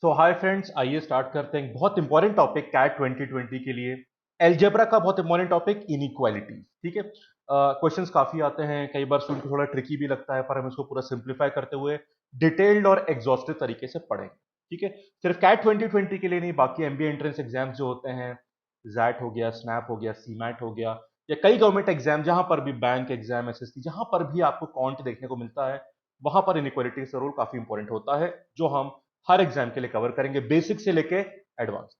सो hi friends, आइए start करते हैं। बहुत इंपॉर्टेंट टॉपिक कैट 2020 के लिए एलजेब्रा का बहुत इंपॉर्टेंट टॉपिक इनइक्वालिटी। ठीक है, क्वेश्चंस काफी आते हैं, कई बार स्टूडेंट को थोड़ा ट्रिकी भी लगता है, पर हम इसको पूरा सिंप्लीफाई करते हुए डिटेल्ड और एग्जॉस्टिव तरीके से पढ़ेंगे। ठीक है, सिर्फ कैट 2020 के लिए नहीं, बाकी एमबीए एंट्रेंस एग्जाम्स जो होते हैं, जैट हो गया, स्नैप हो गया, सीमैट हो गया, या कई गवर्नमेंट एग्जाम जहां पर भी बैंक एग्जाम, एसएससी, जहां पर भी आपको कॉन्ट देखने को मिलता है, वहां पर इनइक्वालिटी का रोल काफी इंपॉर्टेंट होता है, जो हम हर एग्जाम के लिए कवर करेंगे, बेसिक से लेके एडवांस।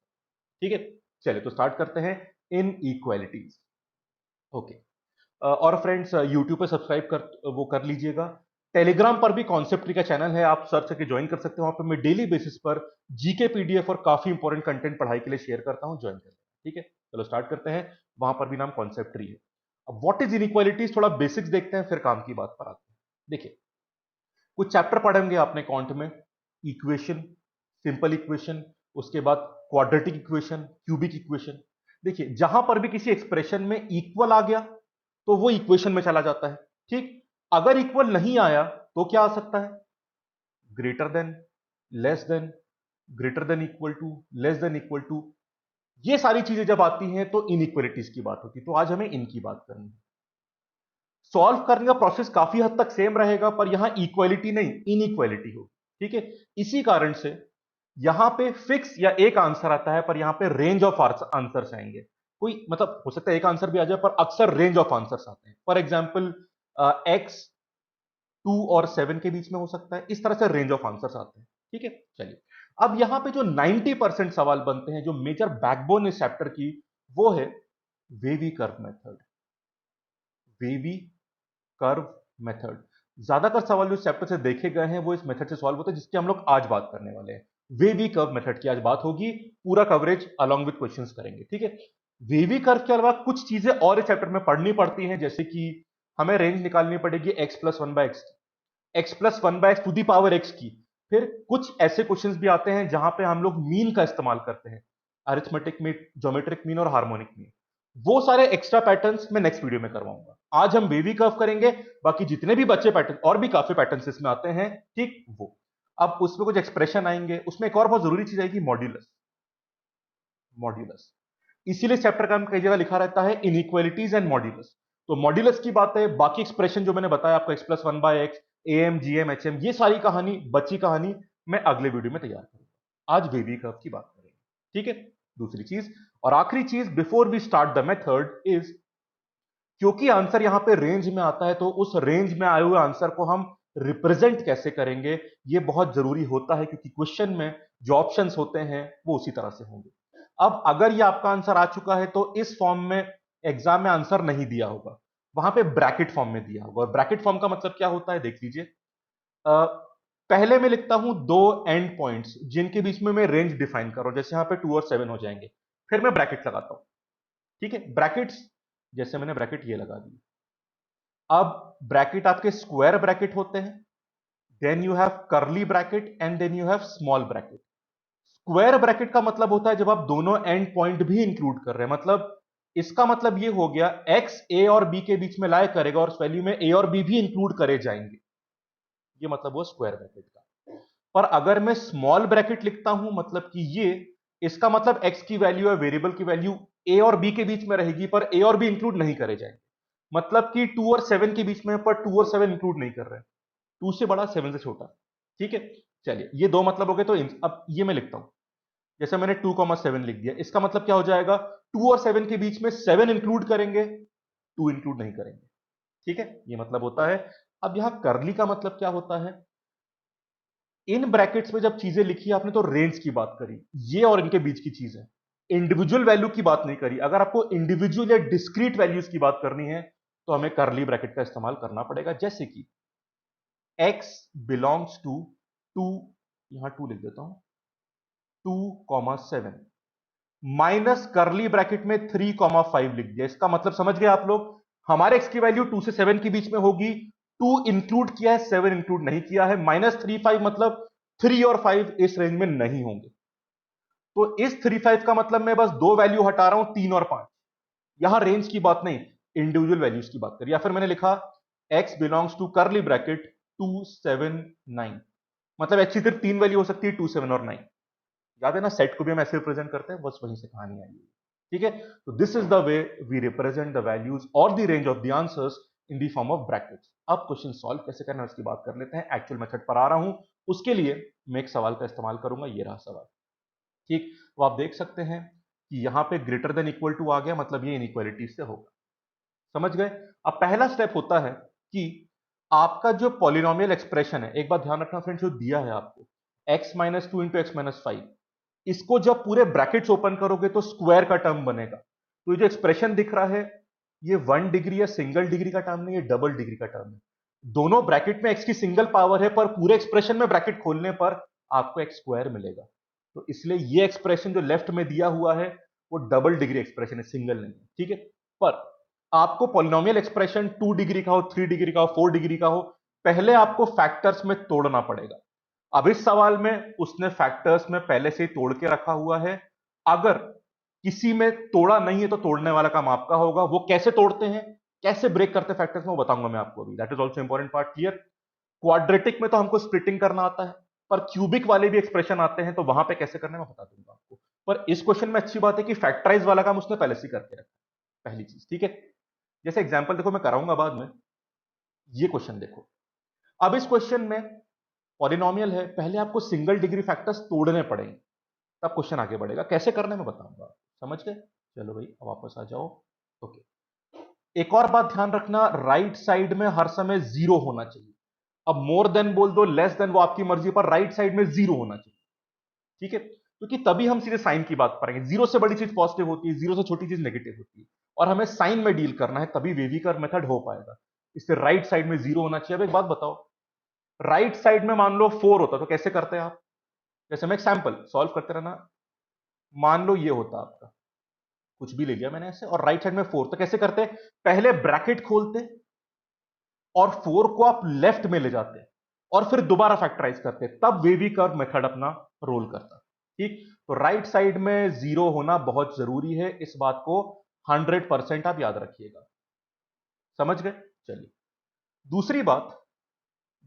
ठीक है, चलिए तो स्टार्ट करते हैं इन इक्वालिटीज। ओके, और फ्रेंड्स यूट्यूब पे सब्सक्राइब कर वो कर लीजिएगा। टेलीग्राम पर भी कॉन्सेप्ट ट्री का चैनल है, आप सर्च करके ज्वाइन कर सकते हो। वहां पर मैं डेली बेसिस पर जीके, पीडीएफ और काफी इंपॉर्टेंट कंटेंट पढ़ाई के लिए शेयर करता हूं, ज्वाइन करें। ठीक है, चलो स्टार्ट करते हैं। वहां पर भी नाम कॉन्सेप्ट ट्री है। अब व्हाट इज इनइक्वालिटीज, थोड़ा बेसिक्स देखते हैं, फिर काम की बात पर आते हैं। देखिए, कुछ चैप्टर पढ़ेंगे आपने कॉन्ट में, इक्वेशन, सिंपल इक्वेशन, उसके बाद क्वाड्रेटिक इक्वेशन, क्यूबिक इक्वेशन। देखिए, जहां पर भी किसी एक्सप्रेशन में इक्वल आ गया तो वो इक्वेशन में चला जाता है। ठीक, अगर इक्वल नहीं आया तो क्या आ सकता है? Greater than, less than, greater than equal to, less than equal to. ये सारी चीजें जब आती हैं तो इनइक्वालिटीज की बात होती है। तो आज हमें इनकी बात करनी है। सॉल्व करने का प्रोसेस काफी हद तक सेम रहेगा, पर यहां इक्वालिटी नहीं, इनइक्वालिटी हो। ठीक है, इसी कारण से यहां पे फिक्स या एक आंसर आता है, पर यहां पे रेंज ऑफ आंसर्स आएंगे। कोई मतलब हो सकता है एक आंसर भी आ जाए, पर अक्सर रेंज ऑफ आंसर्स आते हैं। फॉर एग्जाम्पल, एक्स 2 और 7 के बीच में हो सकता है, इस तरह से रेंज ऑफ आंसर्स आते हैं। ठीक है, चलिए, अब यहां पे जो 90% सवाल बनते हैं, जो मेजर बैकबोन इस चैप्टर की, वो है wavy curve method. Wavy curve method. ज्यादातर सवाल जो चैप्टर से देखे गए हैं वो इस मेथड से सॉल्व होते हैं, जिसकी हम लोग आज बात करने वाले हैं। वेवी कर्व मेथड की आज बात होगी, पूरा कवरेज अलॉन्ग विद क्वेश्चंस करेंगे। ठीक है, वेवी कर्व के अलावा कुछ चीजें और इस चैप्टर में पढ़नी पड़ती हैं, जैसे कि हमें रेंज निकालनी पड़ेगी x+1/x to the power x की। फिर कुछ ऐसे क्वेश्चंस भी आते हैं जहां पे हम लोग मीन का इस्तेमाल करते हैं, अरिथमेटिक मीन, ज्योमेट्रिक मीन और हार्मोनिक मीन। वो सारे एक्स्ट्रा पैटर्न्स मैं नेक्स्ट वीडियो में करवाऊंगा। आज हम बेबी कर्व करेंगे, बाकी जितने भी बच्चे पैटर्न, और भी काफी पैटर्न्स इसमें आते हैं, ठीक वो। अब उसमें कुछ एक्सप्रेशन आएंगे, उसमें एक और बहुत जरूरी चीज आएगी, मॉड्यूलस। मॉड्यूलस, इसीलिए चैप्टर का नाम कई जगह लिखा रहता है इनइक्वालिटीज एंड मॉड्यूलस। तो मॉड्यूलस की बात है, बाकी एक्सप्रेशन जो मैंने बताया आपको, x+1/x, am, gm, hm, ये सारी कहानी, बची कहानी मैं अगले वीडियो में तैयार करूंगा। आज वेवी कर्व की बात करेंगे। ठीक है, दूसरी चीज और आखिरी चीज before we start the method is, क्योंकि आंसर यहां पे रेंज में आता है, तो उस रेंज में आए हुए आंसर को हम रिप्रेजेंट कैसे करेंगे, ये बहुत जरूरी होता है, क्योंकि क्वेश्चन में जो ऑप्शंस होते हैं वो उसी तरह से होंगे। अब अगर ये आपका आंसर आ चुका है तो इस फॉर्म में एग्जाम में आंसर नहीं दिया होगा, वहां पे ब्रैकेट फॉर्म में दिया होगा। और ब्रैकेट फॉर्म का मतलब क्या होता है, देख लीजिए। पहले मैं लिखता हूं दो एंड पॉइंट्स जिनके बीच में मैं रेंज डिफाइन कर रहा हूं, जैसे यहां पे 2 और 7 हो जाएंगे, फिर मैं ब्रैकेट लगाता हूं। ठीक है, ब्रैकेट्स, जैसे मैंने ब्रैकेट ये लगा दी। अब ब्रैकेट आपके स्क्वायर ब्रैकेट होते हैं, then you have curly bracket and then you have small bracket. Square bracket का मतलब होता है जब आप दोनों एंड पॉइंट भी इंक्लूड कर रहे हैं, मतलब इसका मतलब ये हो गया एक्स ए और बी के बीच में लाया करेगा और उस वैल्यू में ए और बी भी इंक्लूड करे जाएंगे। ये मतलब वो स्क्वायर ब्रैकेट का। पर अगर मैं स्मॉल ब्रैकेट लिखता हूं, मतलब कि ये, इसका मतलब एक्स की वैल्यू है, वेरिएबल की वैल्यू ए और बी के बीच में रहेगी, पर ए और बी इंक्लूड नहीं करे जाएंगे। मतलब कि 2 और 7 के बीच में, पर 2 और 7 इंक्लूड नहीं कर रहे हैं, 2 से बड़ा 7 से छोटा। ठीक है, चलिए, ये दो मतलब हो गए। तो अब ये मैं लिखता हूं, जैसे मैंने 2,7 लिख दिया, इसका मतलब क्या हो जाएगा, 2 और 7 के बीच में 7 इंक्लूड करेंगे, 2 इंक्लूड नहीं करेंगे। ठीक है, ये मतलब होता है। अब यहां करली का मतलब क्या होता है, इन ब्रैकेट्स में जब चीजें लिखी आपने तो रेंज की बात करी, ये और इनके बीच की चीज है, इंडिविजुअल वैल्यू की बात नहीं करी। अगर आपको इंडिविजुअल या डिस्क्रीट वैल्यूज की बात करनी है तो हमें करली ब्रैकेट का इस्तेमाल करना पड़ेगा, जैसे कि x बिलोंग्स टू 2, यहां 2 लिख देता हूं, 2,7 माइनस करली ब्रैकेट में 3,5 लिख दिया। इसका मतलब समझ गए आप लोग, हमारे x की वैल्यू 2 से 7 के बीच में होगी, 2 इंक्लूड किया है, 7 इंक्लूड नहीं किया है, -3,5 मतलब 3 और 5 इस रेंज में नहीं होंगे। तो इस 3,5 का मतलब मैं बस दो वैल्यू हटा रहा हूं, 3 और 5। यहां रेंज की बात नहीं, इंडिविजुअल वैल्यूज की बात करिए। या फिर मैंने लिखा x belongs to curly bracket 2, 7, 9, मतलब x की सिर्फ 3 वैल्यू हो सकती है, 2, 7 और 9। याद है ना, सेट को भी हम ऐसे रिप्रेजेंट करते हैं, बस वहीं से कहानी आई है। ठीक है, तो this is the way we represent the values और the range of the answers in the form of brackets. अब क्वेश्चन सॉल्व कैसे करना है उसकी बात कर लेते हैं। एक्चुअल मेथड पर आ रहा हूं, उसके लिए मैं एक सवाल का इस्तेमाल करूंगा। ये रहा सवाल। ठीक, तो आप देख सकते हैं कि यहां पे ग्रेटर देन इक्वल टू आ गया, मतलब ये इनइक्वालिटी से होगा। समझ गए। अब पहला स्टेप होता है कि आपका जो पॉलिनोमियल एक्सप्रेशन है, एक बात ध्यान रखना फ्रेंड्स, जो दिया है आपको x minus two into x minus five, इसको जब पूरे ब्रैकेट्स ओपन करोगे तो स्क्वायर का टर्म बनेगा। तो ये जो एक्सप्रेशन दिख रहा है, ये 1 डिग्री या सिंगल डिग्री का टर्म नहीं, ये डबल डिग्री का टर्म है। दोनों ब्रैकेट में x की सिंगल पावर है, पर पूरे एक्सप्रेशन में ब्रैकेट खोलने पर आपको एक्स स्क्वायर मिलेगा। तो इसलिए ये एक्सप्रेशन जो लेफ्ट में दिया हुआ है वो डबल डिग्री एक्सप्रेशन है, सिंगल नहीं है। ठीक है, पर आपको पॉलिनोमियल एक्सप्रेशन 2 डिग्री का हो, 3 डिग्री का हो, 4 डिग्री का हो, पहले आपको फैक्टर्स में तोड़ना पड़ेगा। अब इस सवाल में उसने फैक्टर्स में पहले से ही तोड़ के रखा हुआ है। अगर किसी में तोड़ा नहीं है तो तोड़ने वाला काम आपका होगा। वो कैसे तोड़ते हैं, कैसे ब्रेक करते हैं फैक्टर्स में, वो बताऊंगा मैं आपको अभी। That is also important part. Clear. Quadratic में तो हमको स्प्लिटिंग करना आता है, पर क्यूबिक वाले भी एक्सप्रेशन आते हैं, तो वहां पे कैसे करना है मैं बता दूंगा आपको। पर इस क्वेश्चन में अच्छी बात है कि फैक्टराइज वाला काम उसने पहले से करके रखा है, पहली चीज। ठीक है, जैसे एग्जांपल देखो, मैं कराऊंगा बाद में। ये क्वेश्चन देखो, अब इस क्वेश्चन में पॉलिनोमियल है, पहले आपको सिंगल डिग्री फैक्टर्स तोड़ने पड़ेंगे, तब क्वेश्चन आगे बढ़ेगा। कैसे करना है मैं बताऊंगा। समझ गए। चलो भाई, अब वापस आ जाओ। ओके, एक और बात ध्यान रखना, राइट साइड में हर समय जीरो होना चाहिए। अब मोर देन बोल दो, लेस देन, वो आपकी मर्जी, पर राइट साइड में जीरो होना चाहिए। ठीक है, क्योंकि तभी हम सीधे साइन की बात करेंगे। जीरो से बड़ी चीज पॉजिटिव होती है, जीरो से छोटी चीज नेगेटिव होती है, और हमें साइन में डील करना है, तभी वेविकर मेथड हो पाएगा। इससे राइट साइड में जीरो होना चाहिए। अब एक बात बताओ, राइट साइड में मान लो 4 होता तो कैसे करते हैं आप। जैसे मैं एक सैंपल सॉल्व करते रहना, मान लो ये होता आपका, कुछ भी ले लिया मैंने ऐसे, और राइट साइड में 4, तो कैसे करते, पहले ब्रैकेट खोलते और 4 को आप लेफ्ट में ले जाते और फिर दोबारा फैक्टराइज करते, तब वेवी कर्व मेथड अपना रोल करता। ठीक, तो राइट साइड में जीरो होना बहुत जरूरी है, इस बात को 100% आप याद रखिएगा। समझ गए। चलिए, दूसरी बात,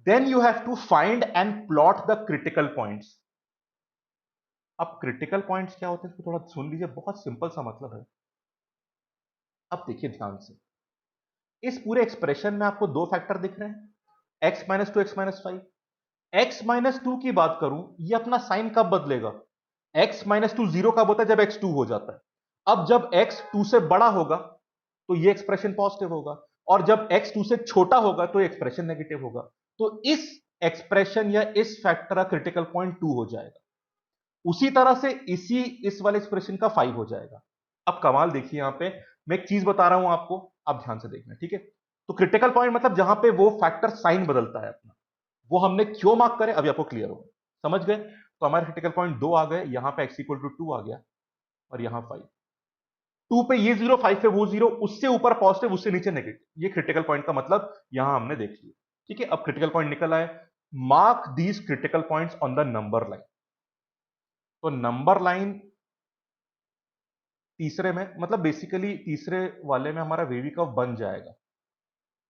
then you have to find and plot the critical points. अब क्रिटिकल पॉइंट्स क्या होते हैं इसको थोड़ा सुन लीजिए, बहुत सिंपल सा मतलब है। अब देखिए ध्यान से, इस पूरे एक्सप्रेशन में आपको दो फैक्टर दिख रहे हैं, x minus two, x minus five. X minus two की बात करूं, ये अपना साइन कब बदलेगा, एक्स माइनस टू जीरो कब होता है, जब एक्स टू हो जाता है। अब जब एक्स टू से बड़ा होगा तो ये एक्सप्रेशन पॉजिटिव होगा, और जब एक्स टू से छोटा होगा तो ये एक्सप्रेशन नेगेटिव होगा। तो इस एक्सप्रेशन या इस फैक्टर का क्रिटिकल पॉइंट टू हो जाएगा। उसी तरह से इस वाले एक्सप्रेशन का 5 हो जाएगा। अब कमाल देखिए, यहां पे मैं एक चीज बता रहा हूं आपको, आप ध्यान से देखना। ठीक है, तो क्रिटिकल पॉइंट मतलब जहां पे वो फैक्टर साइन बदलता है अपना, वो हमने क्यों मार्क करे, अभी आपको क्लियर होगा। समझ गए। तो हमारे क्रिटिकल पॉइंट 2 आ गए, यहां पे x इक्वल टू 2 आ गया, और यहां 5। 2 पे ये 0, 5 पे वो 0, उससे ऊपर पॉजिटिव, उससे नीचे नेगेटिव, ये क्रिटिकल पॉइंट का मतलब यहां हमने देख लिया। ठीक है, अब क्रिटिकल पॉइंट निकल आए। Mark these critical points on the number line. तो नंबर लाइन तीसरे में, मतलब बेसिकली तीसरे वाले में हमारा वेवी कर्व बन जाएगा।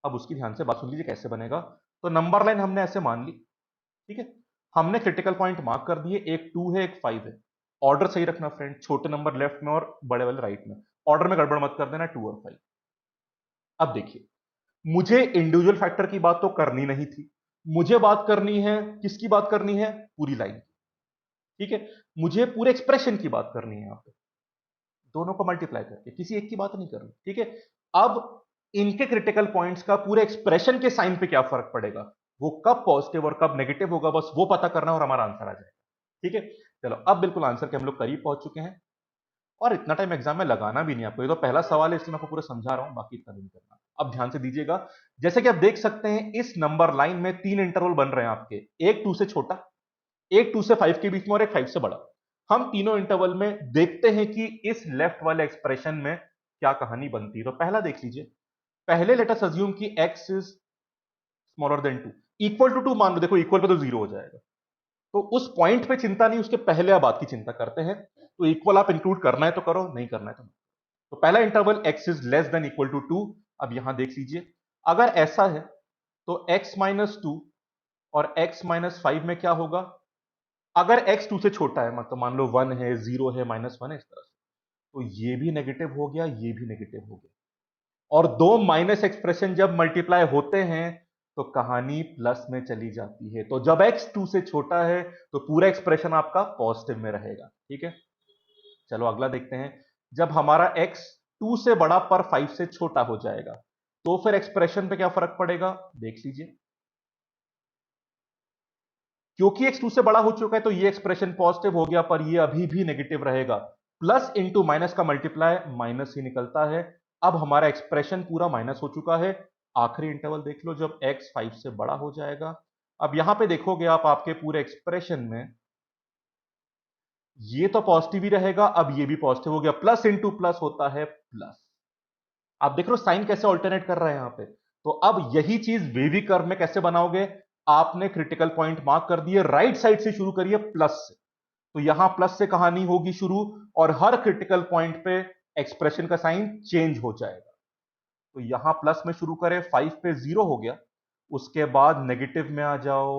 अब उसकी ध्यान से बात सुन लीजिए कैसे बनेगा। तो नंबर लाइन हमने ऐसे मान ली। ठीक है, हमने क्रिटिकल पॉइंट मार्क कर दिए, एक 2 है, एक 5 है। ऑर्डर सही रखना फ्रेंड, छोटे नंबर लेफ्ट में और बड़े वाले राइट में। ऑर्डर में गड़बड़ मत कर देना, 2 और 5। अब देखिए, मुझे इंडिविजुअल फैक्टर की बात तो करनी नहीं थी, मुझे बात करनी है, किसकी बात करनी है, पूरी लाइन की। ठीक है, मुझे पूरे एक्सप्रेशन की बात करनी है, यहां पे दोनों को मल्टीप्लाई करके, किसी एक की बात नहीं करनी। ठीक है, अब इनके क्रिटिकल पॉइंट्स का पूरे एक्सप्रेशन के साइन पे क्या फर्क पड़ेगा, वो कब पॉजिटिव और कब नेगेटिव होगा, बस वो पता करना और हमारा आंसर आ जाएगा। ठीक है, चलो अब बिल्कुल आंसर के हम लोग करीब पहुंच चुके हैं, और इतना टाइम एग्जाम में लगाना भी नहीं आपको, ये तो पहला सवाल है इसलिए मैं आपको पूरा समझा रहा हूं, बाकी इतना नहीं करना। अब ध्यान से दीजिएगा, जैसे कि आप देख सकते हैं इस नंबर लाइन में 3 इंटरवल बन रहे हैं आपके, एक 2 से छोटा, एक 2 से 5 के बीच में, और एक 5 से बड़ा। हम तीनों इंटरवल में देखते हैं कि इस लेफ्ट वाले एक्सप्रेशन में क्या कहानी बनती है। तो पहला देख लीजिए, पहले लेट अस अज्यूम कि x is smaller than 2, equal to 2 मान लो, देखो इक्वल पे तो जीरो हो जाएगा, तो उस पॉइंट पे चिंता नहीं, उसके पहले आप बात की चिंता करते हैं। तो इक्वल आप इंक्लूड करना है तो करो, नहीं करना है तो नहीं। तो पहला interval x is less than equal to 2। अब यहां देख लीजिए, अगर ऐसा है तो x माइनस 2 और x माइनस 5 में क्या होगा, अगर x 2 से छोटा है, मतलब मान लो 1 है, 0 है, -1 है, इस तरह से, तो ये भी नेगेटिव हो गया, ये भी नेगेटिव हो गया। और दो माइनस एक्सप्रेशन जब मल्टीप्लाई होते हैं तो कहानी प्लस में चली जाती है। तो जब x 2 से छोटा है तो पूरा एक्सप्रेशन आपका पॉजिटिव में रहेगा। ठीक है, चलो अगला देखते हैं। जब हमारा x 2 से बड़ा पर 5 से छोटा हो जाएगा तो फिर एक्सप्रेशन पे क्या फर्क पड़ेगा, देख लीजिए। क्योंकि x 2 से बड़ा हो चुका है तो ये एक्सप्रेशन पॉजिटिव हो गया, पर ये अभी भी नेगेटिव रहेगा। प्लस इंटू माइनस का मल्टीप्लाई माइनस ही निकलता है। अब हमारा एक्सप्रेशन पूरा माइनस हो चुका है। आखिरी इंटरवल देख लो जब x 5 से बड़ा हो जाएगा। अब यहां पे देखोगे आप आपके पूरे एक्सप्रेशन में ये तो पॉजिटिव ही रहेगा, अब ये भी पॉजिटिव हो गया। प्लस इंटू प्लस होता है प्लस। आप देख रहे हो साइन कैसे ऑल्टरनेट कर रहा है यहां पे। तो अब यही चीज वेवी कर्व में कैसे बनाओगे, आपने क्रिटिकल पॉइंट मार्क कर दिए, राइट साइड से शुरू करिए प्लस से। तो यहां प्लस से कहानी होगी शुरू, और हर क्रिटिकल पॉइंट पे एक्सप्रेशन का साइन चेंज हो जाएगा। तो यहां प्लस में शुरू करें, 5 पे 0 हो गया, उसके बाद नेगेटिव में आ जाओ,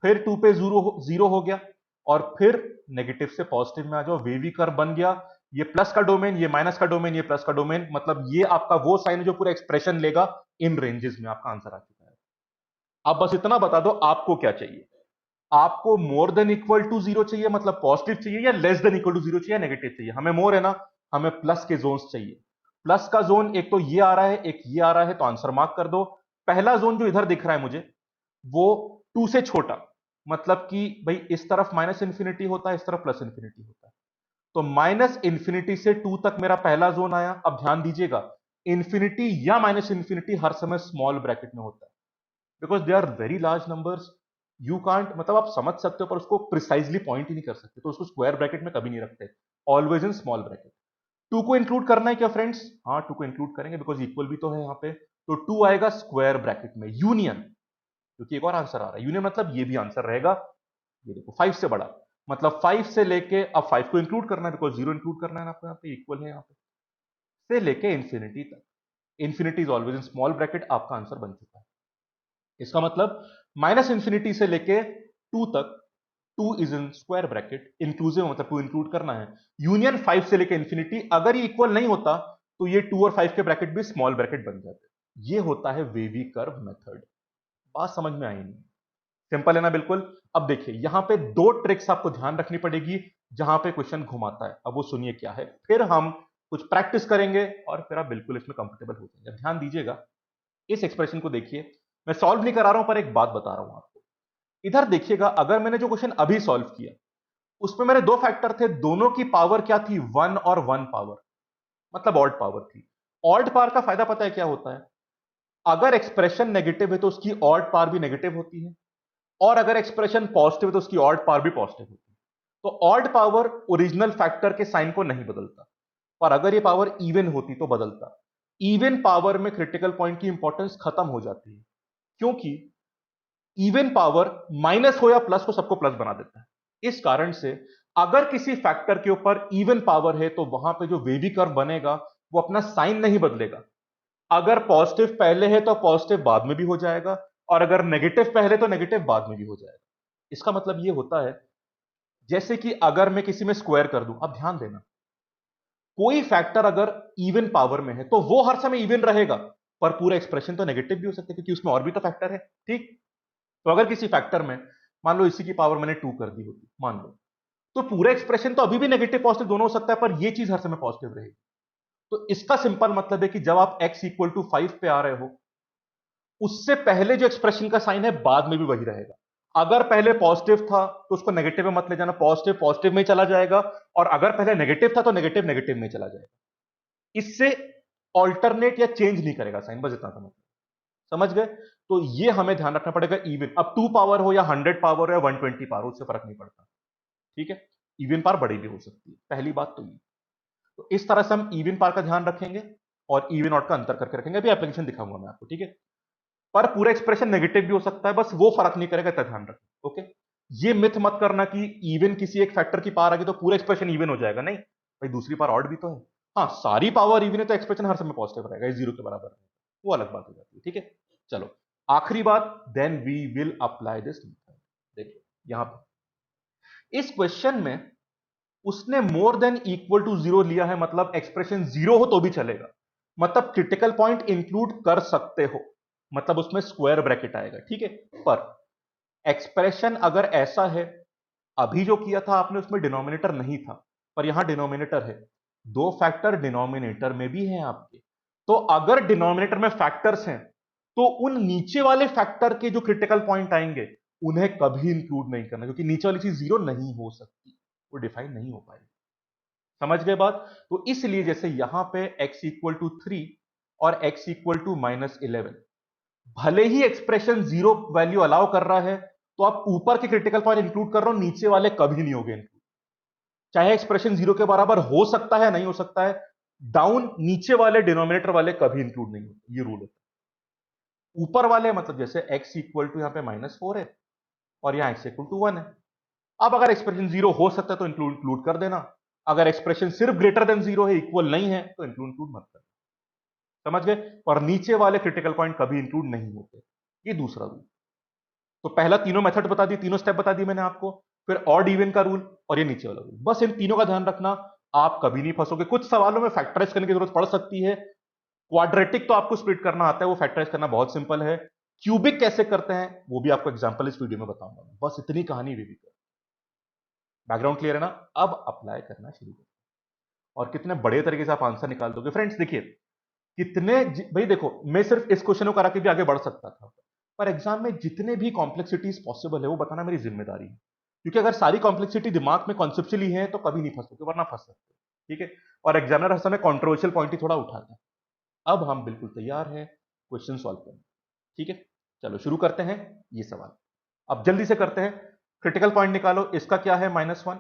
फिर 2 पे 0 हो गया, और फिर नेगेटिव से पॉजिटिव में आ जाओ, वेवी कर्व बन गया। ये प्लस का डोमेन, ये माइनस का डोमेन, ये प्लस का डोमेन, मतलब ये आपका वो साइन है जो पूरा एक्सप्रेशन लेगा। इन रेंजेस में आपका आंसर आ चुका है। अब बस इतना बता दो आपको क्या चाहिए। आपको मोर देन इक्वल टू 0 चाहिए, मतलब पॉजिटिव चाहिए, या लेस देन इक्वल टू 0 चाहिए, नेगेटिव चाहिए। हमें मोर है ना, हमें प्लस के जोन्स चाहिए। प्लस का जोन एक तो ये आ रहा है, एक ये आ रहा है, तो आंसर मार्क कर दो। पहला जोन जो इधर दिख रहा है मुझे, वो 2 से छोटा, मतलब कि भाई इस तरफ माइनस इंफिनिटी होता है, इस तरफ प्लस इंफिनिटी होता है। तो माइनस इंफिनिटी से 2 तक मेरा पहला जोन आया। अब ध्यान दीजिएगा, इंफिनिटी या माइनस इंफिनिटी हर समय स्मॉल ब्रैकेट में होता है, because they are very large numbers. You can't, मतलब आप समझ सकते हो पर उसको प्रिसाइजली पॉइंट ही नहीं कर सकते, तो उसको स्क्वायर ब्रैकेट में कभी नहीं रखते, ऑलवेज इन स्मॉल ब्रैकेट। 2 को इंक्लूड करना है क्या फ्रेंड्स? हाँ, 2 को इंक्लूड करेंगे, बिकॉज इक्वल भी तो है यहाँ पे। तो 2 आएगा स्क्वायर ब्रैकेट में, यूनियन, क्योंकि एक और आंसर आ रहा है यूनियन, मतलब ये भी आंसर रहेगा। ये देखो 5 से बड़ा, मतलब 5 से लेके, अब 5 को इंक्लूड करना है बिकॉज 0 इंक्लूड करना है ना आपको, यहाँ पे इक्वल है यहाँ पे, से लेके इंफिनिटी तक। Infinity is always in small bracket, आपका आंसर बन चुका है। इसका मतलब माइनस इंफिनिटी से लेके 2 तक, 2 is in square bracket, inclusive मतलब 2 इंक्लूड करना है। यूनियन 5 से लेके इंफिनिटी, अगर ये इक्वल नहीं होता तो ये 2 और 5 के ब्रैकेट भी स्मॉल ब्रैकेट बन जाते। ये होता है वेवी कर्व मेथड। बात समझ में आई नहीं? सिंपल है ना बिल्कुल। अब देखिए यहां पे दो ट्रिक्स आपको ध्यान रखनी पड़ेगी जहां पे क्वेश्चन घुमाता है। अब वो सुनिए क्या है, फिर हम कुछ प्रैक्टिस करेंगे और फिर आप बिल्कुल इसमें कंफर्टेबल हो जाएंगे। ध्यान दीजिएगा, इस एक्सप्रेशन को देखिए, मैं सॉल्व नहीं करा रहा हूं पर एक बात बता रहा हूं आपको। इधर देखिएगा, अगर मैंने जो क्वेश्चन अभी सॉल्व किया उसमें मेरे दो फैक्टर थे, दोनों की पावर क्या थी, 1 और 1 पावर, मतलब ऑड पावर थी। ऑड पावर का फायदा पता है क्या होता है, अगर एक्सप्रेशन नेगेटिव है तो उसकी ऑड पावर भी नेगेटिव होती है, और अगर एक्सप्रेशन पॉजिटिव है तो उसकी ऑड पावर भी पॉजिटिव होती है। तो ऑड पावर ओरिजिनल फैक्टर के साइन को नहीं बदलता, पर अगर ये पावर इवन होती तो बदलता। इवन पावर में क्रिटिकल पॉइंट की इंपॉर्टेंस खत्म हो जाती है, क्योंकि इवन पावर माइनस हो या प्लस हो सबको प्लस बना देता है। इस कारण से अगर किसी फैक्टर के ऊपर इवन पावर है तो वहां पे जो वेवी कर्व बनेगा वो अपना साइन नहीं बदलेगा। अगर पॉजिटिव पहले है तो पॉजिटिव बाद में भी हो जाएगा, और अगर नेगेटिव पहले तो नेगेटिव बाद में भी हो जाएगा। इसका मतलब ये होता है, जैसे कि अगर मैं किसी में स्क्वायर कर दूं, अब ध्यान देना, कोई फैक्टर अगर इवन पावर में है तो वो हर समय इवन रहेगा, पर पूरा एक्सप्रेशन तो नेगेटिव भी हो सकता है क्योंकि उसमें और भी तो फैक्टर है। ठीक, तो अगर किसी फैक्टर में मान लो इसी की पावर मैंने 2 कर दी होती, मान लो, तो पूरा एक्सप्रेशन तो अभी भी नेगेटिव पॉजिटिव दोनों हो सकता है, पर ये चीज हर समय पॉजिटिव रहेगी। तो इसका सिंपल मतलब है कि जब आप x इक्वल टू 5 पे आ रहे हो, उससे पहले जो एक्सप्रेशन का साइन है बाद में भी वही रहेगा। अगर पहले पॉजिटिव था तो उसको नेगेटिव में मत ले जाना, पॉजिटिव पॉजिटिव में चला जाएगा, और अगर पहले नेगेटिव था तो नेगेटिव नेगेटिव में चला जाएगा। इससे ऑल्टरनेट या चेंज नहीं करेगा साइन, बस इतना समझ समझ गए। तो ये हमें ध्यान रखना पड़ेगा, इवन अब 2 पावर हो या 100 पावर हो या 120 पावर हो, उससे फर्क नहीं पड़ता। ठीक है, इवन पावर बड़ी भी हो सकती है, पहली बात तो ये। तो इस तरह से हम इवन पावर का ध्यान रखेंगे और इवन ऑड का अंतर करके रखेंगे। अभी एप्लीकेशन दिखाऊंगा मैं आपको, ठीक है। पर पूरा एक्सप्रेशन नेगेटिव भी हो सकता है, बस वो फर्क नहीं करेगा, इतना ध्यान रखें। ओके, ये मिथ मत करना कि इवन किसी एक फैक्टर की पावर आ गई तो पूरा एक्सप्रेशन इवन हो जाएगा, नहीं भाई, दूसरी पावर ऑड भी तो है। हाँ, सारी पावर इवन है तो एक्सप्रेशन हर समय पॉजिटिव रहेगा, ये जीरो के बराबर है, वो अलग बात हो जाती है। ठीक है, चलो आखिरी बात, then we will apply this method. देखिए यहां पर इस क्वेश्चन में उसने मोर देन इक्वल टू 0 लिया है, मतलब एक्सप्रेशन 0 हो तो भी चलेगा, मतलब क्रिटिकल पॉइंट इंक्लूड कर सकते हो, मतलब उसमें स्क्वायर ब्रैकेट आएगा, ठीक है। पर एक्सप्रेशन अगर ऐसा है, अभी जो किया था आपने उसमें डिनोमिनेटर नहीं था, पर यहां डिनोमिनेटर है, दो फैक्टर डिनोमिनेटर में भी हैं आपके, तो अगर डिनोमिनेटर में फैक्टर्स हैं तो उन नीचे वाले फैक्टर के जो क्रिटिकल पॉइंट आएंगे उन्हें कभी इंक्लूड नहीं करना, क्योंकि नीचे वाली चीज 0 नहीं हो सकती, वो डिफाइन नहीं हो पाएगी। समझ गए बात? तो इसलिए जैसे यहां पे x इक्वल टू 3 और x इक्वल टू -11, भले ही एक्सप्रेशन 0 वैल्यू अलाउ कर रहा है, तो आप ऊपर के क्रिटिकल पॉइंट इंक्लूड कर रहे हो, नीचे वाले कभी नहीं होंगे इंक्लूड, चाहे एक्सप्रेशन 0 के बराबर हो सकता है नहीं हो सकता है, डाउन नीचे वाले डिनोमिनेटर वाले कभी इंक्लूड नहीं होते, ये रूल होता है। ऊपर वाले मतलब जैसे x इक्वल टू यहां पे -4 है और यहां x इक्वल टू 1 है, अब अगर एक्सप्रेशन 0 हो सकता है तो इंक्लूड कर देना, अगर एक्सप्रेशन सिर्फ ग्रेटर देन 0 है, इक्वल नहीं है, तो इंक्लूड मत करना। समझ गए? और नीचे वाले क्रिटिकल पॉइंट कभी इंक्लूड नहीं होते, ये दूसरा रूल। तो पहला तीनों मेथड बता दी, तीनों स्टेप बता दी मैंने आपको, फिर ऑड इवन का रूल और ये नीचे वाला रूल, बस इन तीनों का ध्यान रखना, आप कभी नहीं फंसोगे। कुछ सवालों में फैक्टराइज करने की जरूरत पड़ सकती है, क्वाड्रेटिक तो आपको स्प्लिट करना आता है, वो फैक्टराइज करना बहुत सिंपल है, क्यूबिक कैसे करते हैं वो भी आपको एग्जांपल इस वीडियो में बताऊंगा, बस इतनी कहानी भी कर। बैकग्राउंड क्लियर है ना? अब अप्लाई करना शुरू करो और कितने बड़े तरीके से आप आंसर निकाल दोगे। फ्रेंड्स देखिए, भाई देखो, मैं सिर्फ इस क्वेश्चन को करा के भी आगे बढ़ सकता था, पर एग्जाम में जितने भी कॉम्प्लेक्सिटीज पॉसिबल है वो बताना मेरी जिम्मेदारी है, क्योंकि अगर सारी कॉम्प्लेक्सिटी दिमाग में कॉन्सेप्चुअली है तो कभी नहीं फंसोगे, वरना फंस सकते, ठीक है। और एग्जामिनर हर समय कॉन्ट्रोवर्शियल पॉइंट ही थोड़ा उठाता है। अब हम बिल्कुल तैयार हैं क्वेश्चन सॉल्व करने, ठीक है। चलो शुरू करते हैं ये सवाल, अब जल्दी से करते हैं। क्रिटिकल पॉइंट निकालो, इसका क्या है -1,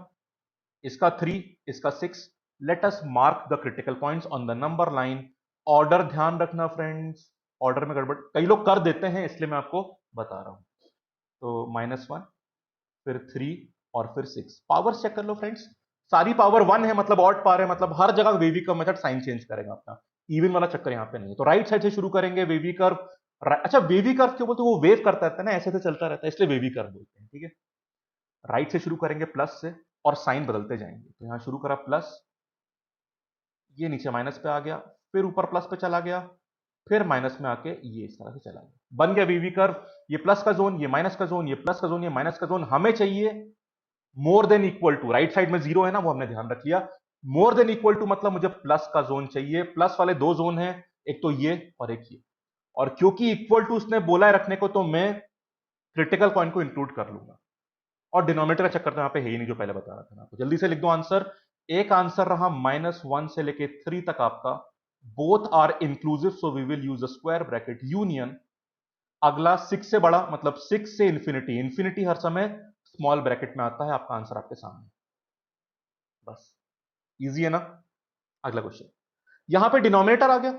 इसका 3, इसका 6। Let us mark the critical points on the number line. Order ध्यान रखना फ्रेंड्स, ऑर्डर में गड़बड़ कई लोग कर देते हैं, इसलिए मैं आपको बता रहा हूं। तो -1, फिर 3 और फिर 6। पावर चेक कर लो फ्रेंड्स, सारी पावर 1 है, मतलब ऑड पावर है, मतलब हर जगह wavy curve method sign change करेगा अपना, इवन वाला चक्कर यहां पे नहीं है। तो राइट साइड से शुरू करेंगे, वेवी कर्व। अच्छा, वेवी कर्व क्यों बोलते हैं? वो वेव करता रहता है ना, ऐसे ऐसे चलता रहता है, इसलिए वेवी कर्व बोलते हैं, ठीक है। राइट से शुरू करेंगे प्लस से, और साइन बदलते जाएंगे, तो यहां शुरू करा प्लस, ये नीचे माइनस पे आ गया, फिर ऊपर प्लस पे चला गया, फिर माइनस में आके ये इस तरह से चला गया, बन गया वीवी कर्व। ये प्लस का जोन, ये माइनस का जोन, ये प्लस का जोन, ये माइनस का जोन। हमें चाहिए more than equal to, right side में 0 है ना, वो हमने ध्यान रख लिया। मोर देन इक्वल टू मतलब मुझे प्लस का जोन चाहिए, प्लस वाले दो जोन है, एक तो ये और एक ये, और क्योंकि इक्वल टू उसने बोला है रखने को, तो मैं क्रिटिकल पॉइंट को इंक्लूड कर लूंगा। और डिनोमिनेटर का चक्कर तो यहां पे है ही नहीं, जो पहले बता रहा था ना, तो जल्दी से लिख दो आंसर। एक आंसर रहा -1 से लेके 3 तक आपका, both are inclusive, so we will use a square bracket union. अगला 6 से बड़ा, मतलब 6 से इंफिनिटी, इंफिनिटी हर समय स्मॉल ब्रैकेट में आता है। आपका आंसर आपके सामने, बस इजी है ना। अगला क्वेश्चन, यहां पे डिनोमिनेटर आ गया,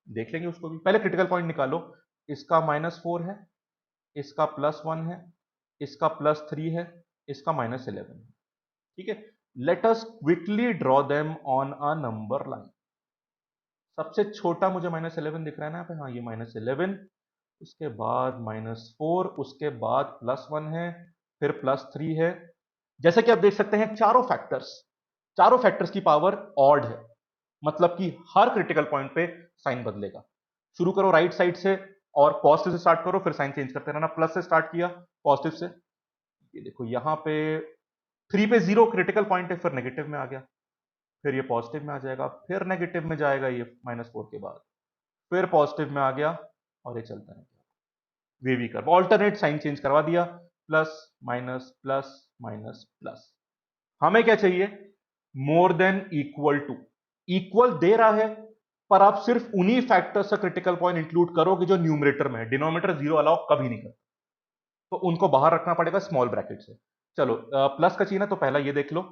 देख लेंगे उसको भी, पहले क्रिटिकल पॉइंट निकालो। इसका -4 है, इसका +1 है, इसका +3 है, इसका -11 है, ठीक है। Let us quickly draw them on a number line. सबसे छोटा मुझे -11 दिख रहा है ना पे, हाँ ये -11, उसके बाद -4, उसके बाद +1 है, फिर +3 है। जैसे कि आप देख सकते हैं चारों फैक्टर्स की पावर ऑड है, मतलब कि हर क्रिटिकल पॉइंट पे साइन बदलेगा। शुरू करो राइट साइड से और पॉजिटिव से स्टार्ट करो, फिर साइन चेंज करते रहना। प्लस से स्टार्ट किया, पॉजिटिव से, ये देखो यहां पे 3 पे 0 क्रिटिकल पॉइंट है, फिर नेगेटिव में आ गया, फिर ये पॉजिटिव में आ जाएगा, फिर नेगेटिव में जाएगा ये -4 के बाद, फिर पॉजिटिव में आ गया, और ये चलता है wavy curve, alternate sign change करवा दिया, plus minus plus minus plus. हमें क्या चाहिए? More than equal to. Equal दे रहा है, पर आप सिर्फ उन्हीं फैक्टर्स का क्रिटिकल पॉइंट इंक्लूड करोगे जो न्यूमरेटर में है, डिनोमिनेटर 0 अलाउ कभी नहीं करता, तो उनको बाहर रखना पड़ेगा स्मॉल ब्रैकेट से। चलो प्लस का चाहिए ना, तो पहला ये देख लो,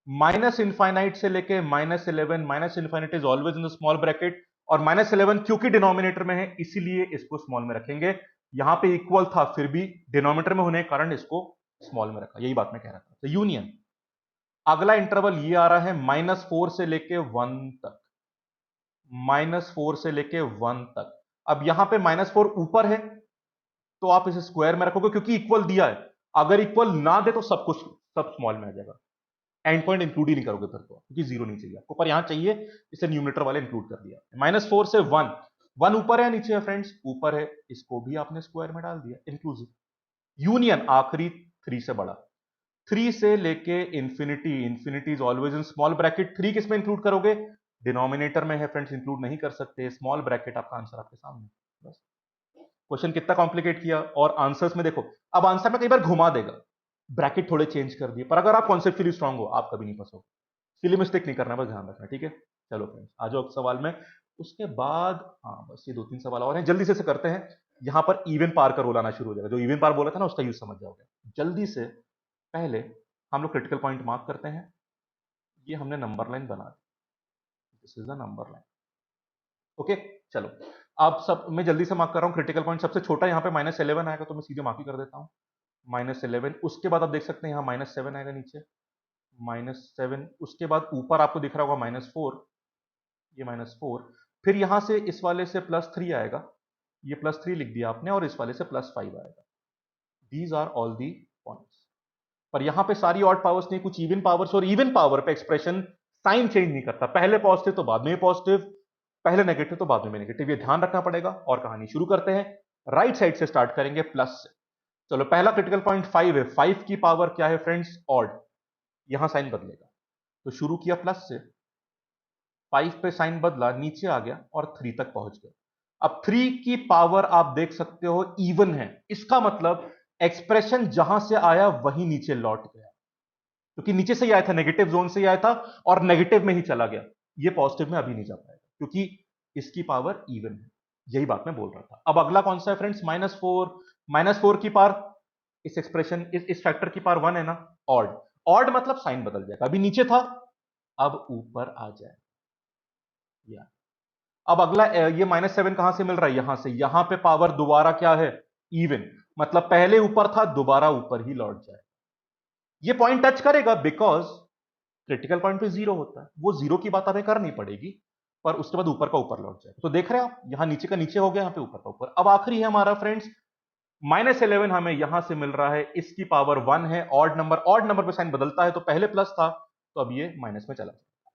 माइनस इनफाइनाइट से लेके -11, minus infinite is always in the small bracket, और -11 क्योंकि डिनोमिनेटर में है इसीलिए इसको स्मॉल में रखेंगे। यहां पे इक्वल था, फिर भी डिनोमिनेटर में होने के कारण इसको स्मॉल में रखा, यही बात मैं कह रहा था। तो यूनियन, अगला इंटरवल ये आ रहा है -4 से लेके 1 तक, -4 से लेके 1 तक। अब यहां पे -4 ऊपर है, तो आप इसे स्क्वायर में रखोगे क्योंकि इक्वल दिया है, अगर इक्वल ना दे तो सब कुछ सब स्मॉल में आ जाएगा। एंड पॉइंट इंक्लूड ही नहीं करोगे फिर तो, क्योंकि जीरो नहीं चाहिए आपको, पर यहां चाहिए, इसे न्यूमिनेटर वाले इंक्लूड कर दिया। -4 से 1, 1 ऊपर है नीचे है फ्रेंड्स? ऊपर है, इसको भी आपने स्क्वायर में डाल दिया, इंक्लूसिव। यूनियन आखिरी 3 से बड़ा, 3 से लेके infinity, infinity is always in small bracket. 3 किस में इंक्लूड करोगे? डिनोमिनेटर में है फ्रेंड्स, इंक्लूड नहीं कर सकते, स्मॉल ब्रैकेट आपका आंसर आपके सामने। बस क्वेश्चन कितना कॉम्प्लिकेट किया, और आंसर्स में देखो, अब आंसर में कई बार घुमा देगा, ब्रैकेट थोड़े चेंज कर दिए, पर अगर आप कॉन्सेप्चुअली स्ट्रांग हो, आप कभी नहीं फंसोगे। सिली मिस्टेक नहीं करना, बस ध्यान रखना, ठीक है? चलो फ्रेंड्स, आ जाओ सवाल में। उसके बाद हाँ, बस ये 2-3 सवाल और हैं, जल्दी से करते हैं। यहां पर इवन पार का रोल आना शुरू हो जाएगा, जो इवन पार बोला था ना, उसका यूज समझ जाओगे जल्दी से। पहले हम लोग क्रिटिकल पॉइंट मार्क करते हैं, ये हमने नंबर लाइन बना दी, this is the number line. Okay, चलो अब सब मैं जल्दी से मार्क कर रहा हूं। क्रिटिकल पॉइंट सबसे छोटा यहां पे -11 आएगा, तो मैं सीधे मार्क ही कर देता हूं, -11। उसके बाद आप देख सकते हैं यहां -7 आएगा नीचे, -7। उसके बाद ऊपर आपको दिख रहा होगा -4, ये -4। फिर यहां से इस वाले से +3 आएगा, ये +3 लिख दिया आपने, और इस वाले से +5 आएगा। These are all the points. पर यहां पे सारी ऑड पावर्स नहीं, कुछ इवन पावर्स, और इवन पावर पे एक्सप्रेशन साइन चेंज नहीं करता, पहले पॉजिटिव तो बाद में पॉजिटिव, पहले नेगेटिव तो बाद में नेगेटिव, ये ध्यान रखना पड़ेगा। और कहानी शुरू करते हैं, राइट साइड से स्टार्ट करेंगे, प्लस से। चलो पहला क्रिटिकल पॉइंट 5 है, 5 की पावर क्या है फ्रेंड्स? ऑड। यहां साइन बदलेगा, तो शुरू किया प्लस से, 5 पे साइन बदला, नीचे आ गया और 3 तक पहुंच गया। अब 3 की पावर आप देख सकते हो इवन है, इसका मतलब एक्सप्रेशन जहां से आया वही नीचे लौट गया, क्योंकि नीचे से ही आया था, नेगेटिव जोन से ही आया था, और नेगेटिव में ही चला गया। ये पॉजिटिव में अभी नहीं जा पाएगा, क्योंकि इसकी पावर इवन है। यही बात मैं बोल रहा था। अब अगला कौन सा है फ्रेंड्स? -4। -4 की पावर, इस एक्सप्रेशन, इस फैक्टर की पावर 1 है ना, ऑड। ऑड मतलब साइन बदल जाएगा, अभी नीचे था, अब ऊपर आ जाए। या अब अगला ये -7 कहां से मिल रहा है? यहां से। यहां पे पावर दोबारा क्या है? इवन, मतलब पहले ऊपर था, दोबारा ऊपर ही लौट जाए। ये पॉइंट टच करेगा, बिकॉज क्रिटिकल पॉइंट पे जीरो होता है, वो जीरो की बात हमें करनी पड़ेगी, पर उसके बाद ऊपर का ऊपर लौट जाएगा। तो देख रहे हैं आप, यहां नीचे का नीचे हो गया, यहां पे ऊपर का ऊपर। अब आखिरी है हमारा फ्रेंड्स -11, हमें यहां से मिल रहा है, इसकी पावर 1 है, ऑड नंबर, ऑड नंबर पे साइन बदलता है, तो पहले प्लस था, तो अब ये माइनस में चला जाएगा,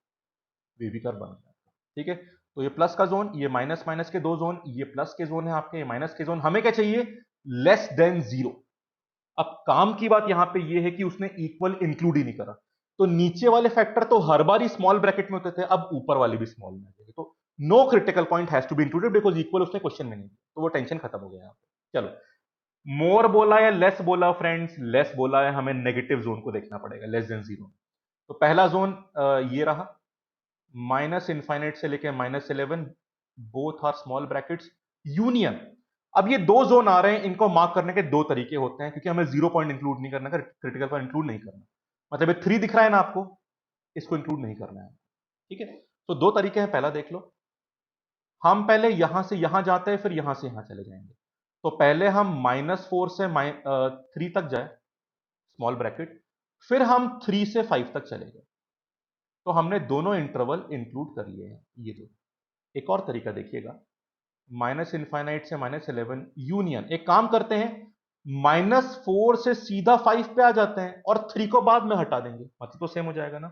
बेबी कर्व बन गया। ठीक है, तो ये प्लस का जोन, ये माइनस माइनस के दो जोन, ये प्लस के जोन है आपके, ये माइनस के जोन। हमें क्या चाहिए? Less than zero. अब काम की बात यहां पे ये है कि उसने इक्वल इंक्लूड ही नहीं करा, तो नीचे वाले फैक्टर तो हर बार ही स्मॉल ब्रैकेट में होते थे, अब ऊपर वाले भी स्मॉल में आ जाएंगे। तो no critical point has to be included, because equal उसने क्वेश्चन में नहीं दिया, तो वो टेंशन खत्म हो गया यहां पे। चलो, मोर बोला या लेस बोला फ्रेंड्स? लेस बोला है, हमें नेगेटिव जोन को देखना पड़ेगा, लेस देन जीरो। तो पहला जोन ये रहा, -∞ से लेके -11, both are small brackets, union. अब ये दो जोन आ रहे हैं, इनको मार्क करने के दो तरीके होते हैं, क्योंकि हमें 0 पॉइंट इंक्लूड नहीं करना, क्रिटिकल पॉइंट इंक्लूड नहीं करना, मतलब ये 3 दिख रहा है ना आपको, इसको इंक्लूड नहीं करना है। ठीक है, तो दो तरीके हैं, पहला देख लो। हम पहले यहां से यहां जाते हैं, फिर यहां से यहां चले जाएंगे। तो पहले हम -4 से 3 तक जाए, स्मॉल ब्रैकेट, फिर हम 3 से 5 तक चले गए, तो हमने दोनों इंटरवल इंक्लूड कर लिए हैं, ये दो। एक और तरीका देखिएगा, -∞ से -11 यूनियन। एक काम करते हैं, -4 से सीधा 5 पे आ जाते हैं, और 3 को बाद में हटा देंगे, मतलब तो सेम हो जाएगा ना।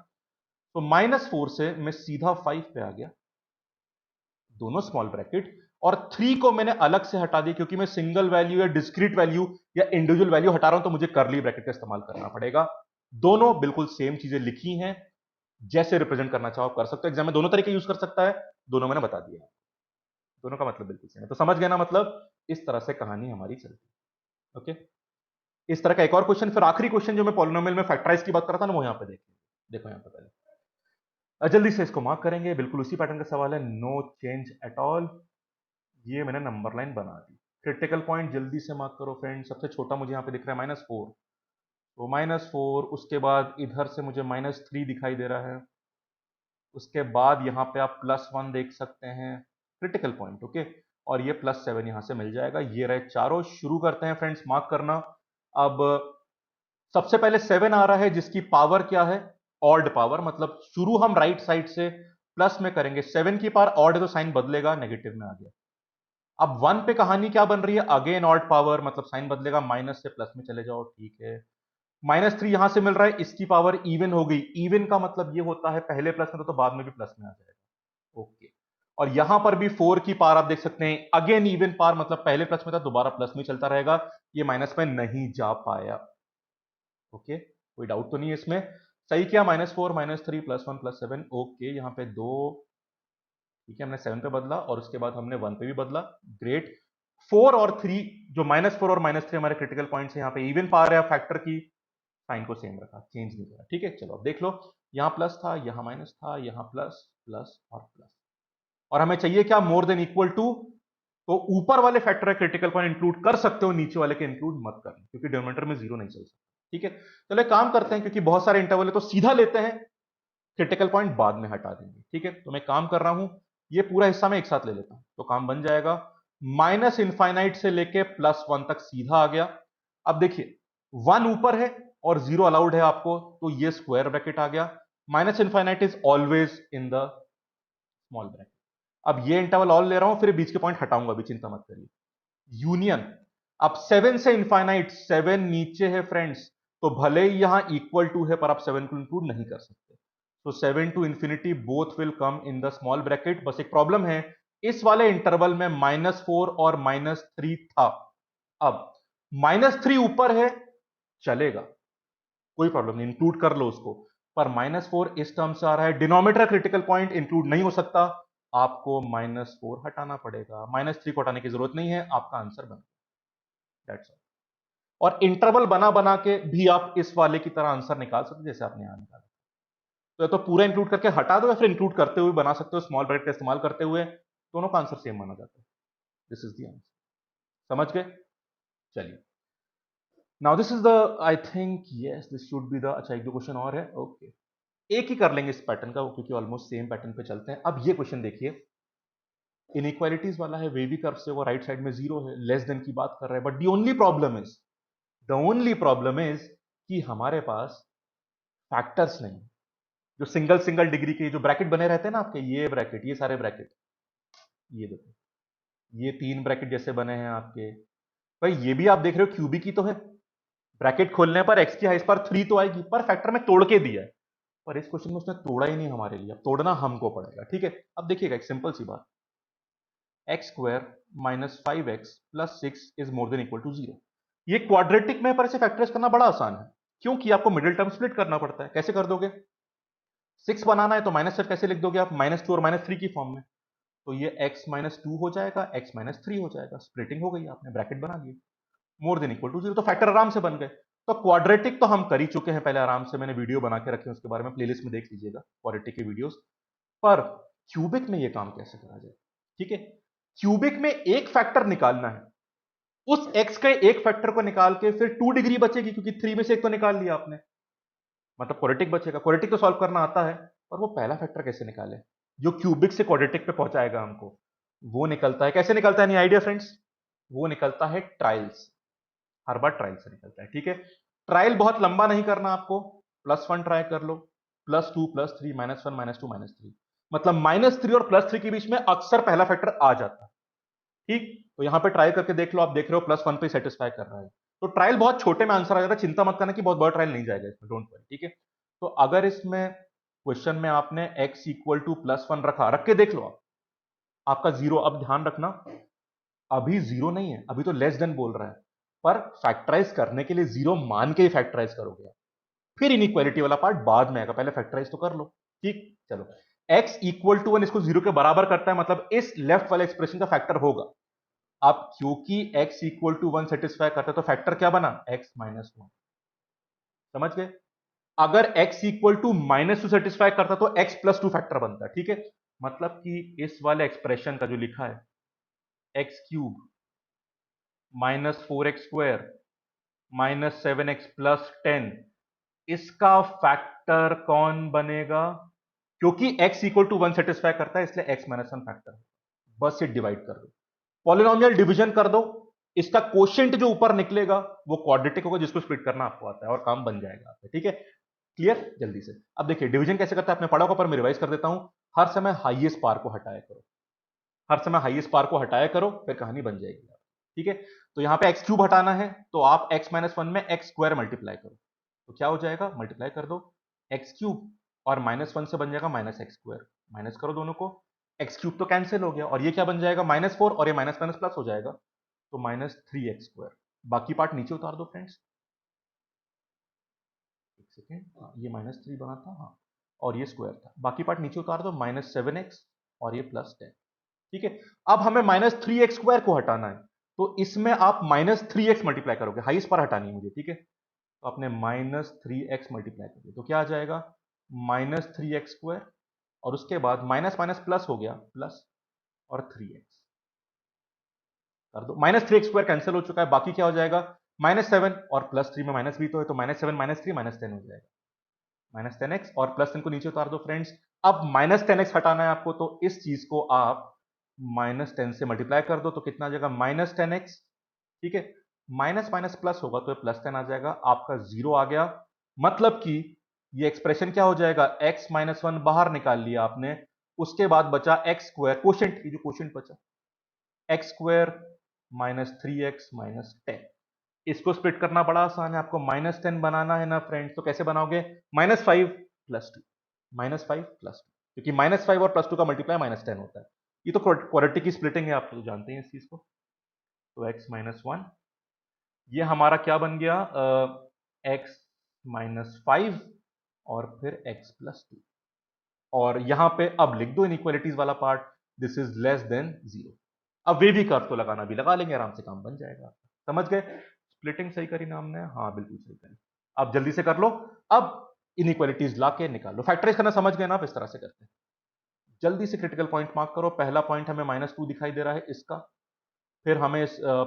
तो -4 से मैं सीधा 5 पे आ गया, दोनों स्मॉल ब्रैकेट, और 3 को मैंने अलग से हटा दिया, क्योंकि मैं सिंगल वैल्यू या डिस्क्रीट वैल्यू या इंडिविजुअल वैल्यू हटा रहा हूं, तो मुझे करली ब्रैकेट का इस्तेमाल करना पड़ेगा। दोनों बिल्कुल सेम चीजें लिखी हैं, जैसे रिप्रेजेंट करना चाहो आप कर सकते हो, एग्जाम में दोनों तरीके यूज कर सकता है, दोनों मैंने बता दिया, दोनों का मतलब बिल्कुल सेम है। तो समझ गए ना, मतलब इस तरह से कहानी हमारी चलती है। ओके, इस तरह का एक और क्वेश्चन, फिर आखिरी क्वेश्चन जो मैं पॉलिनोमियल में फैक्टराइज की बात कर रहा था ना, वो यहां पे देखिए, देखो यहां पे पहले जल्दी से इसको मार्क करेंगे, बिल्कुल उसी पैटर्न का सवाल है, नो चेंज एट ऑल। ये मैंने नंबर लाइन बना दी। क्रिटिकल पॉइंट जल्दी से मार्क करो फ्रेंड, सबसे छोटा मुझे यहाँ पे दिख रहा है -4, तो -4, उसके बाद इधर से मुझे -3 दिखाई दे रहा है, उसके बाद यहाँ पे आप +1 देख सकते हैं, क्रिटिकल पॉइंट। ओके, और ये +7 यहाँ से मिल जाएगा। ये रहे चारों। शुरू करते हैं फ्रेंड्स मार्क करना। अब सबसे पहले 7 आ रहा है, जिसकी पावर क्या है? ऑड पावर, मतलब शुरू हम राइट साइड से प्लस में करेंगे, 7 की पावर ऑड है तो साइन बदलेगा, नेगेटिव में आ गया। अब 1 पे कहानी क्या बन रही है? अगेन ऑड पावर, मतलब साइन बदलेगा, माइनस से प्लस में चले जाओ, ठीक है। -3 यहां से मिल रहा है, इसकी पावर इवन हो गई। इवन का मतलब ये होता है पहले प्लस में तो बाद में भी प्लस में आ जाएगा। ओके, और यहां पर भी 4 की पावर आप देख सकते हैं, अगेन इवन पावर, मतलब पहले प्लस में था दोबारा प्लस में चलता रहेगा, ये माइनस में नहीं जा पाया। ओके, कोई डाउट तो नहीं है इसमें? सही किया, -4 -3 +1 +7। ओके, यहां पे 2, ठीक है, हमने 7 पे बदला और उसके बाद हमने 1 पे भी बदला। ग्रेट। 4 और 3, जो -4 और -3 हमारे क्रिटिकल पॉइंट्स है, यहाँ पे इवन पावर है, फैक्टर की साइन को सेम रखा, चेंज नहीं करा। ठीक है, चलो अब देख लो, यहां प्लस था, यहां माइनस था, यहां प्लस, प्लस और प्लस, और हमें चाहिए क्या? More than equal to. तो ऊपर वाले फैक्टर क्रिटिकल पॉइंट इंक्लूड कर सकते हो, नीचे वाले के इंक्लूड मत करना, क्योंकि डिनोमिनेटर में जीरो नहीं चल सकता। ठीक है, चलो एक काम करते हैं, क्योंकि बहुत सारे इंटरवल है तो सीधा लेते हैं, क्रिटिकल पॉइंट बाद में हटा देंगे। ठीक है, तो मैं काम कर रहा हूं, ये पूरा हिस्सा मैं एक साथ ले लेता हूं, तो काम बन जाएगा। माइनस इनफाइनाइट से लेके +1 तक सीधा आ गया। अब देखिए, 1 ऊपर है और 0 अलाउड है आपको, तो ये स्क्वायर ब्रैकेट आ गया। Minus infinite is always in the small bracket. अब ये इंटरवल ऑल ले रहा हूं, फिर बीच के पॉइंट हटाऊंगा, अभी चिंता मत करिए। यूनियन, अब 7 से इनफाइनाइट, 7 नीचे है फ्रेंड्स, तो भले ही यहां इक्वल टू है पर आप 7 को इंक्लूड नहीं कर सकते। तो 7 to infinity both will come in the small bracket. बस एक प्रॉब्लम है, इस वाले इंटरवल में -4 और -3 था। अब -3 ऊपर है, चलेगा, कोई प्रॉब्लम नहीं, इंक्लूड कर लो उसको, पर -4 इस टर्म से आ रहा है, डिनोमिनेटर क्रिटिकल पॉइंट इंक्लूड नहीं हो सकता, आपको -4 हटाना पड़ेगा। -3 को हटाने की जरूरत नहीं है, आपका आंसर बन, दैट्स ऑल। और इंटरवल बना बना के भी आप इस वाले की तरह आंसर निकाल सकते जैसे आपने यहां निकाला। तो या तो पूरा इंक्लूड करके हटा दो, या फिर इंक्लूड करते हुए बना सकते हो, स्मॉल ब्रैकेट का इस्तेमाल करते हुए, दोनों का आंसर सेम माना जाता है। दिस इज द आंसर, समझ गए? चलिए, now this is the, I think yes this should be the, अच्छा एक दो क्वेश्चन और है। ओके, एक ही कर लेंगे इस पैटर्न का, क्योंकि ऑलमोस्ट सेम पैटर्न पे चलते हैं। अब ये क्वेश्चन देखिए, इनइक्वालिटीज वाला है, वेवी कर्व से वो राइट साइड में 0 है, लेस देन की बात कर रहा है, but the only problem is कि हमारे पास फैक्टर्स नहीं, जो सिंगल सिंगल डिग्री के जो ब्रैकेट बने रहते हैं ना आपके, ये ब्रैकेट, ये सारे ब्रैकेट, ये देखो, ये 3 ब्रैकेट जैसे बने हैं आपके, भाई ये भी आप देख रहे हो क्यूबिक ही तो है, ब्रैकेट खोलने पर x की हाइट पर 3 तो आएगी, पर फैक्टर में तोड़ के दिया है, पर इस क्वेश्चन में उसने तोड़ा ही नहीं हमारे लिए, अब तोड़ना हमको पड़ेगा। ठीक है, अब देखिएगा एक सिंपल सी बात, x² - 5x + 6 is more than equal to 0। ये क्वाड्रेटिक में, पर इसे फैक्टराइज करना बड़ा आसान है, क्योंकि आपको मिडिल टर्म स्प्लिट करना पड़ता है। कैसे कर दोगे? 6 बनाना है तो माइनस से कैसे लिख दोगे आप? -2 और -3 की फॉर्म में, तो ये x - 2 हो जाएगा, x - 3 हो जाएगा, स्प्लिटिंग हो गई, आपने ब्रैकेट बना लिए, मोर देन इक्वल टू 0, तो फैक्टर आराम से बन गए। तो क्वाड्रेटिक तो हम कर ही चुके हैं पहले आराम से, मैंने वीडियो बना के रखे हैं उसके बारे में, प्लेलिस्ट में देख लीजिएगा क्वाड्रेटिक की वीडियोस। पर क्यूबिक में ये काम कैसे करा जाए? ठीक है, क्यूबिक में एक फैक्टर निकालना है, उस x के एक फैक्टर को निकाल के फिर 2 डिग्री बचेगी, क्योंकि 3 में से एक तो निकाल लिया आपने, मतलब क्वाड्रेटिक बचेगा। क्वाड्रेटिक तो सॉल्व करना आता है, पर वो पहला फैक्टर कैसे निकाले जो क्यूबिक से क्वाड्रेटिक पे पहुंचाएगा हमको? वो निकलता है, कैसे निकलता है, नहीं आइडिया फ्रेंड्स? वो निकलता है ट्रायल्स, हर बार ट्रायल से निकलता है। ठीक है, ट्रायल बहुत लंबा नहीं करना आपको, +1 ट्राई कर लो, +2 +3 -1 -2 -3, मतलब -3 और +3 के बीच में अक्सर पहला फैक्टर आ जाता है। ठीक, तो यहां पे ट्राई करके देख लो, आप देख रहे हो +1 पे सेटिस्फाई कर रहा है, तो ट्रायल बहुत छोटे में आंसर आ जाता है, चिंता मत करना कि बहुत बड़ा ट्रायल नहीं जाएगा इसमें, डोंट वरी। ठीक है, तो अगर इसमें क्वेश्चन में आपने x = +1 रखा, रख के देख लो आप, आपका 0, अब ध्यान रखना, अभी 0 नहीं है, अभी तो लेस देन बोल रहा है, पर फैक्टराइज करने के लिए 0 मान के ही फैक्टराइज करोगे, फिर इनइक्वालिटी वाला पार्ट बाद में आएगा, पहले फैक्टराइज तो कर लो। ठीक, चलो, x = 1 इसको 0 के बराबर करता है, मतलब इस लेफ्ट वाले एक्सप्रेशन का फैक्टर होगा। अब क्योंकि x = 1 सेटिस्फाई करता है, तो फैक्टर क्या बना? x - 1, समझ गए? अगर x = -2 सेटिस्फाई करता तो x + 2 फैक्टर बनता। ठीक है, मतलब कि इस वाले एक्सप्रेशन का जो लिखा है x³ -4x² - 7x + 10, इसका फैक्टर कौन बनेगा? क्योंकि x = 1 सेटिस्फाई करता है, इसलिए x - 1 फैक्टर, बस से डिवाइड कर दो, पॉलिनोमियल डिवीजन कर दो, इसका कोशेंट जो ऊपर निकलेगा वो क्वाड्रेटिक होगा, जिसको स्प्लिट करना आपको आता है, और काम बन जाएगा आपका। ठीक है, क्लियर? जल्दी से अब देखिए डिवीजन कैसे करता है, आपने पढ़ा होगा, पर मैं रिवाइज कर देता हूं। हर समय हाईएस्ट पावर को हटाया करो, हर समय हाईएस्ट पावर को हटाया करो, फिर कहानी बन जाएगी। ठीक है, तो यहां पे x³ हटाना है, तो आप x - 1 में x² मल्टीप्लाई करो, तो क्या हो जाएगा, मल्टीप्लाई कर दो, एक्स क्यूब और -1 से बन जाएगा -x², माइनस करो दोनों को, एक्स क्यूब तो कैंसिल हो गया और ये क्या बन जाएगा -4 और ये माइनस माइनस प्लस हो जाएगा, तो -3x²। बाकी पार्ट नीचे उतार दो फ्रेंड्स, एक सेकेंड, हाँ ये -3 बना था, हाँ, और ये स्क्वायर था, बाकी पार्ट नीचे उतार दो, -7x और ये +10। ठीक है, अब हमें -3x² को हटाना है, तो इसमें आप -3x मल्टीप्लाई करोगे, हाईएस्ट पर हटानी है मुझे, ठीक है, तो आपने -3x मल्टीप्लाई कर दिया, तो क्या आ जाएगा -3x² और उसके बाद माइनस माइनस प्लस हो गया, प्लस और 3x कर दो, -3x² कैंसिल हो चुका है, बाकी क्या हो जाएगा -7 और +3 में माइनस भी तो है, तो -7 -3 -10 हो जाएगा, -10x और +10 को नीचे उतार दो फ्रेंड्स। अब -10x हटाना है आपको, तो इस चीज को आप -10 से मल्टीप्लाई कर दो, तो कितना आ जाएगा -10x। ठीक है, माइनस माइनस प्लस होगा तो +10 आ जाएगा, आपका 0 आ गया, मतलब कि ये एक्सप्रेशन क्या हो जाएगा, x-1 बाहर निकाल लिया आपने, उसके बाद बचा x², कोशेंट, ये जो कोशेंट बचा x² -3x इसको स्प्लिट करना बड़ा आसान है, आपको -10 बनाना है ना फ्रेंड्स, तो कैसे बनाओगे, -5 + 2, -5 + 2, क्योंकि -5 और +2 का मल्टीप्लाई -10 होता है, ये तो क्वाड्रेटिक की स्प्लिटिंग है, आप तो जानते हैं इस चीज को, तो x-1 ये हमारा क्या बन गया, x-5 और फिर x + 2, और यहां पे अब लिख दो इनइक्वालिटीज वाला part, this is less then 0। अब वे भी कर्व तो लगाना भी लगा लेंगे, आराम से काम बन जाएगा, समझ गए, स्प्लिटिंग सही करी ना हमने, हाँ बिल्कुल सही करी। अब जल्दी से कर लो, अब इनइक्वालिटीज ला के निकाल लो, फैक्टराइज करना समझ गए ना आप, इस तरह से करते हैं। जल्दी से क्रिटिकल पॉइंट मार्क करो, पहला पॉइंट हमें -2 दिखाई दे रहा है इसका, फिर हमें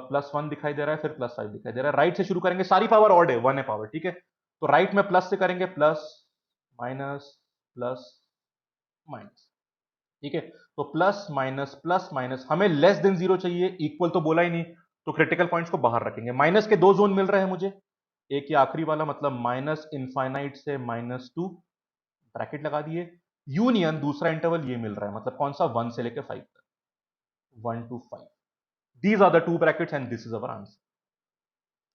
+1 दिखाई दे रहा है, फिर +5 दिखाई दे रहा है, राइट से शुरू करेंगे, सारी पावर ऑड है, 1 है पावर, ठीक है, तो राइट में प्लस से करेंगे, प्लस माइनस प्लस माइनस, ठीक है, तो प्लस माइनस हमें लेस देन 0 चाहिए, इक्वल तो बोला ही नहीं, तो क्रिटिकल पॉइंट्स को बाहर रखेंगे, माइनस के 2 जोन मिल रहे हैं मुझे, एक ये आखिरी वाला मतलब -∞ से -2 ब्रैकेट लगा दिए, यूनियन दूसरा इंटरवल ये मिल रहा है, मतलब कौन सा, 1 से लेकर 5 तक, 1 to 5, these are the 2 brackets and this is our answer.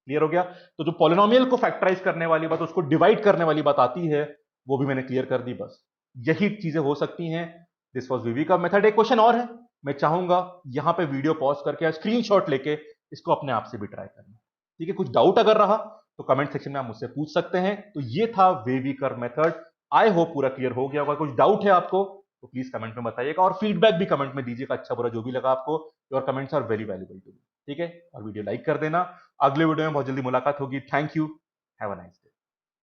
Clear हो गया, तो जो पॉलिनोमियल को फैक्टराइज करने वाली बात, उसको डिवाइड करने वाली बात आती है, वो भी मैंने क्लियर कर दी, बस यही चीजें हो सकती हैं। दिस वाज वीवी का मेथड। एक क्वेश्चन और है, मैं चाहूंगा यहां पे वीडियो पॉज करके स्क्रीनशॉट लेके इसको अपने आप से भी ट्राई करना, ठीक है, कुछ डाउट अगर रहा तो कमेंट सेक्शन में आप मुझसे पूछ सकते हैं। तो ये था वेवी कर मेथड, आई होप पूरा क्लियर हो गया होगा। कुछ डाउट है आपको तो प्लीज कमेंट में बताइएगा, और फीडबैक भी कमेंट में दीजिएगा, अच्छा बुरा जो भी लगा आपको, your comments are very valuable to me, ठीक है, और वीडियो लाइक कर देना। अगले वीडियो में बहुत जल्दी मुलाकात होगी। Thank you, have a nice day.